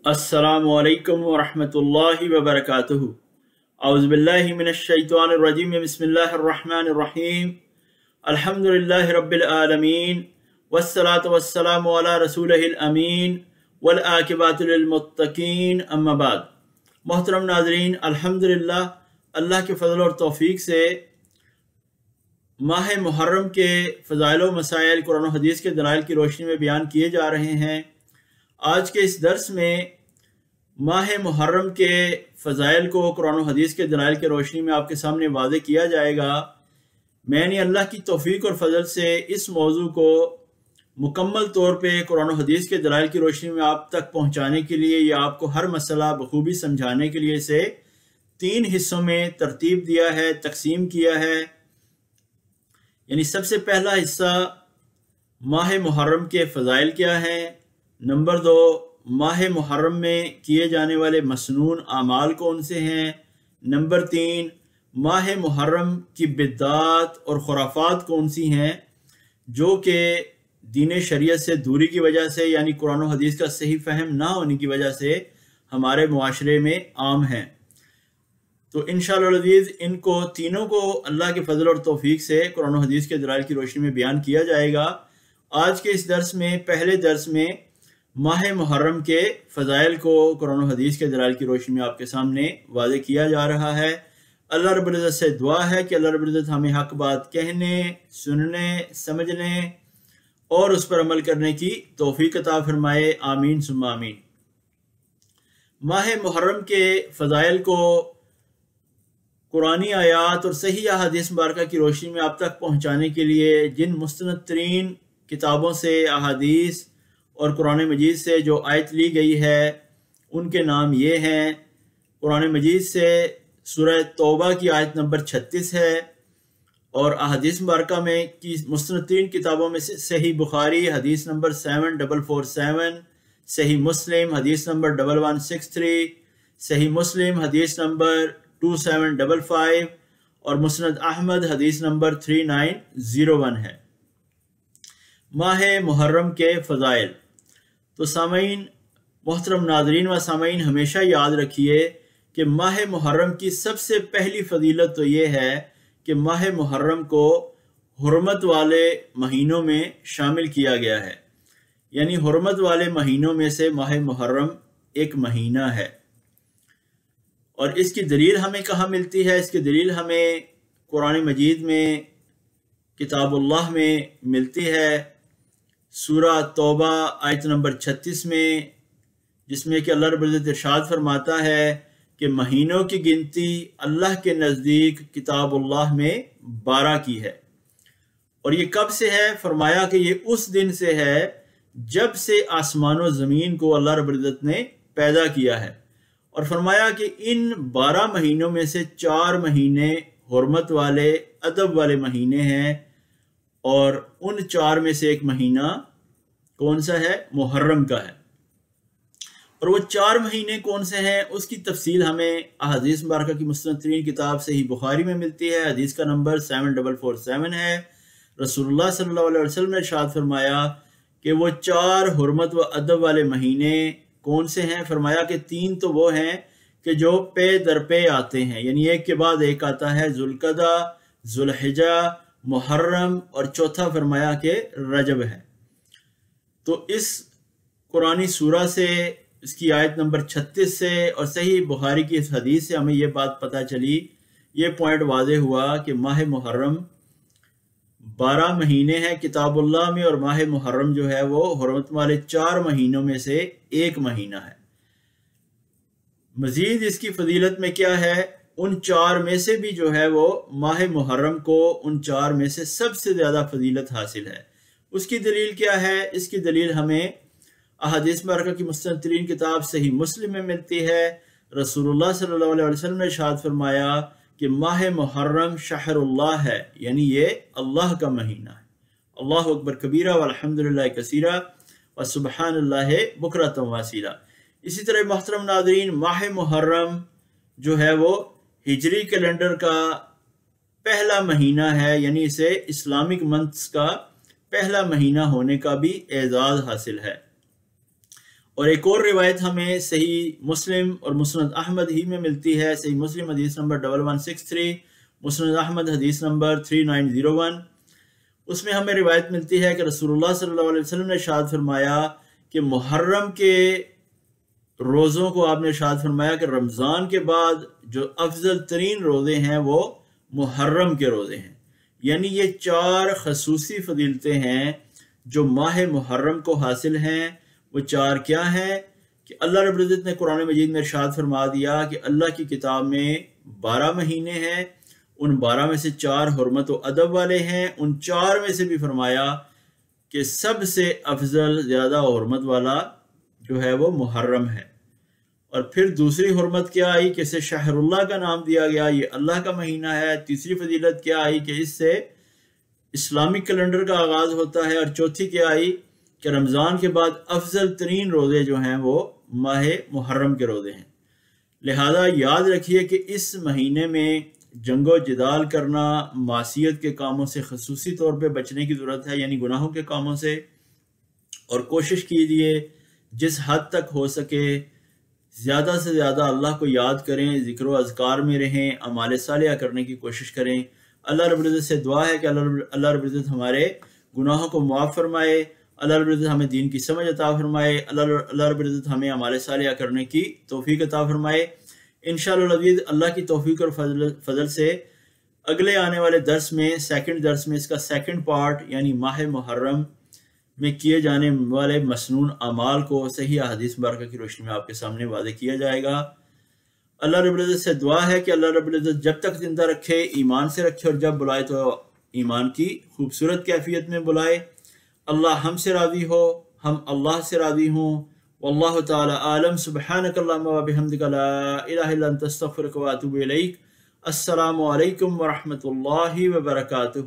अस्सलामु अलैकुम वरहमतुल्लाहि वबरकातुहु। औज़ु बिल्लाहि मिनश्शैतानिर रजीम। बिस्मिल्लाहिर रहमानिर रहीम। अल्हम्दुलिल्लाहि रब्बिल आलमीन वस्सलातु वस्सलामु अला रसूलिहिल अमीन वल आकिबतु लिल मुत्तकीन, अम्मा बाद। मोहतरम नाज़रीन, अल्हम्दुलिल्लाह अल्लाह के फ़ज़ल और तौफ़ीक़ से माह मुहर्रम के फ़ज़ाइल व मसाइल कुरान और हदीस के दलाइल की रोशनी में बयान किए जा रहे हैं। आज के इस दर्स में माह मुहर्रम के फ़ज़ाइल को कुरान और हदीस के दलाइल की रोशनी में आपके सामने वाज़े किया जाएगा। मैंने अल्लाह की तौफ़ीक़ और फ़ज़ल से इस मौजू को मुकम्मल तौर पे कुरान और हदीस के दलाइल की रोशनी में आप तक पहुँचाने के लिए या आपको हर मसला बखूबी समझाने के लिए इसे 3 हिस्सों में तरतीब दिया है, तकसीम किया है। यानी सबसे पहला हिस्सा माह मुहर्रम के फ़ज़ाइल क्या हैं, नंबर 2 माह मुहर्रम में किए जाने वाले मसनून आमाल कौन से हैं, नंबर 3 माह मुहर्रम की बिदअत और खुराफात कौन सी हैं जो कि दीन शरीयत से दूरी की वजह से यानी कुरान और हदीस का सही फ़हम ना होने की वजह से हमारे मुआशरे में आम हैं। तो इंशाअल्लाह अज़ीज़ इनको तीनों को अल्लाह के फ़ज़ल और तौफ़ीक़ से कुरान और हदीस के दलाइल की रोशनी में बयान किया जाएगा। आज के इस दर्स में, पहले दर्स में माह मुहर्रम के फ़ज़ाइल को कुरान और हदीस के दलाइल की रोशनी में आपके सामने वाज़े किया जा रहा है। अल्लाह रब्बुल इज़्ज़त से दुआ है कि अल्लाह रब्बुल इज़्ज़त हमें हक़ बात कहने, सुनने, समझने और उस पर अमल करने की तौफ़ीक़ अता फ़रमाए। आमीन सुम्मा आमीन। माह मुहर्रम के फ़ज़ाइल को कुरानी आयात और सही अहादीस मुबारका की रोशनी में आप तक पहुँचाने के लिए जिन मुस्तनद तरीन किताबों से, अहादीस और कुरान मजीद से जो आयत ली गई है उनके नाम ये हैं। कुरान मजीद से सूरह तौबा की आयत नंबर 36 है और अहादीस मुबारका में की मुस्तनद तरीन किताबों में से सही बुखारी हदीस नंबर 7447, सही मुस्लिम हदीस नंबर 1163, सही मुस्लिम हदीस नंबर 2755 और मुस्नद अहमद हदीस नंबर 3901 है। माह मुहर्रम के फ़ज़ाइल। तो सामीन, मोहतरम नाज़रीन व सामीन, हमेशा याद रखिए कि माह मुहर्रम की सबसे पहली फ़जीलत तो ये है कि माह मुहर्रम को हुर्मत वाले महीनों में शामिल किया गया है। यानी हुर्मत वाले महीनों में से माह मुहर्रम एक महीना है। और इसकी दलील हमें कहाँ मिलती है? इसकी दलील हमें कुरान मजीद में किताबुल्लाह में मिलती है, सूरह तौबा आयत नंबर 36 में, जिसमें कि अल्लाह रब्बुल इज़्ज़त इरशाद फरमाता है कि महीनों की गिनती अल्लाह के नज़दीक किताबुल्लाह में 12 की है। और ये कब से है? फरमाया कि ये उस दिन से है जब से आसमान और ज़मीन को अल्लाह रब्बुल इज़्ज़त ने पैदा किया है। और फरमाया कि इन 12 महीनों में से 4 महीने हुर्मत वाले, अदब वाले महीने हैं और उन 4 में से एक महीना कौन सा है? मुहर्रम का है। और वो 4 महीने कौन से हैं उसकी तफसील हमें अहादीस मुबारका की मुस्तनद तरीन किताब से ही बुखारी में मिलती है। हदीस का नंबर 7447 है। रसूलुल्लाह सल्लल्लाहु अलैहि वसल्लम ने इरशाद फरमाया कि वो 4 हुर्मत व अदब वाले महीने कौन से हैं? फरमाया कि 3 तो वो हैं कि जो पे दर पे आते हैं, यानी एक के बाद एक आता है। ज़ुल्क़दा, ज़ुल्हिज्जा, मुहर्रम और चौथा फरमाया कि रजब है। तो इस कुरानी सूरा से, इसकी आयत नंबर 36 से और सही बुखारी की इस हदीस से हमें ये बात पता चली, ये पॉइंट वाज़े हुआ कि माह मुहर्रम 12 महीने हैं किताबुल्लाह में और माह मुहर्रम जो है वो हुर्मत वाले 4 महीनों में से एक महीना है। मज़ीद इसकी फजीलत में क्या है? उन 4 में से भी जो है वो माह मुहर्रम को उन 4 में से सबसे ज़्यादा फजीलत हासिल है। उसकी दलील क्या है? इसकी दलील हमें अहादीस मुबारका की मुस्तनद तरीन किताब सही मुस्लिम में मिलती है। रसूलुल्लाह सल्लल्लाहु अलैहि वसल्लम ने इरशाद फरमाया कि माह मुहर्रम शहरुल्लाह है, यानी ये अल्लाह का महीना है। अल्लाहु अकबर कबीरा वल्हम्दुलिल्लाहि कसीरा व सुब्हानल्लाहि बुकरतम वसीला। इसी तरह मोहतरम नाज़रीन, माह मुहर्रम जो है वो हिजरी कैलेंडर का पहला महीना है, यानी इसे इस्लामिक मंथ्स का पहला महीना होने का भी एजाज़ हासिल है। اور ایک اور روایت ہمیں صحیح مسلم اور مسند احمد ہی میں ملتی ہے. صحیح مسلم حدیث نمبر 1163، مسند احمد حدیث نمبر 3901. اس میں ہمیں روایت ملتی ہے کہ رسول اللہ صلی اللہ علیہ وسلم نے ارشاد فرمایا کہ محرم کے روزوں کو آپ نے ارشاد فرمایا کہ رمضان کے بعد جو افضل ترین روزے ہیں وہ محرم کے روزے ہیں. یعنی یہ 4 خصوصی فضیلتیں ہیں جو ماہ محرم کو حاصل ہیں. وہ 4 کیا ہیں کہ اللہ رب العزت نے قرآن مجید میں ارشاد فرما دیا کہ اللہ کی کتاب میں 12 مہینے ہیں، ان 12 میں سے 4 حرمت و ادب والے ہیں. ان 4 میں سے بھی فرمایا کہ سب سے افضل زیادہ حرمت والا جو ہے وہ محرم ہے. اور پھر دوسری حرمت کیا آئی کہ اسے شہر اللہ کا نام دیا گیا، یہ اللہ کا مہینہ ہے. تیسری فضیلت کیا آئی کہ اس سے اسلامک کیلنڈر کا آغاز ہوتا ہے. اور چوتھی کیا آئی کہ رمضان کے بعد افضل ترین روزے جو ہیں وہ ماہ محرم کے روزے ہیں. لہذا یاد رکھیے کہ اس مہینے میں جنگ و جدال کرنا، معصیت کے کاموں سے خصوصی طور پہ بچنے کی ضرورت ہے، یعنی گناہوں کے کاموں سے. اور کوشش کیجئے جس حد تک ہو سکے زیادہ سے زیادہ اللہ کو یاد کریں، ذکر و اذکار میں رہیں، اعمال صالحہ کرنے کی کوشش کریں. اللہ رب العزت سے دعا ہے کہ اللہ رب العزت ہمارے گناہوں کو معاف فرمائے، اللہ رب العزت ہمیں دین کی سمجھ عطا فرمائے، اللہ رب العزت ہمیں اعمال صالحہ کرنے کی توفیق عطا فرمائے. انشاءاللہ العزیز اللہ کی توفیق اور فضل سے اگلے آنے والے درس میں، سیکنڈ درس میں، اس کا سیکنڈ پارٹ یعنی ماہ محرم میں کیے جانے والے مسنون اعمال کو صحیح احادیث مبارکہ کی روشنی میں آپ کے سامنے واضح کیا جائے گا. اللہ رب العزت سے دعا ہے کہ اللہ رب العزت جب تک زندہ رکھے ایمان سے رکھے، اور جب بلائے تو ایمان کی خوبصورت کیفیت میں بلائے. اللہ ہم سے راضی ہو، ہم اللہ سے راضی ہوں. واللہ تعالی عالم. سبحانک اللہم و بحمدک لا الہ الا انت استغفرک و اتوب الیک. السلام علیکم ورحمۃ اللہ وبرکاتہ.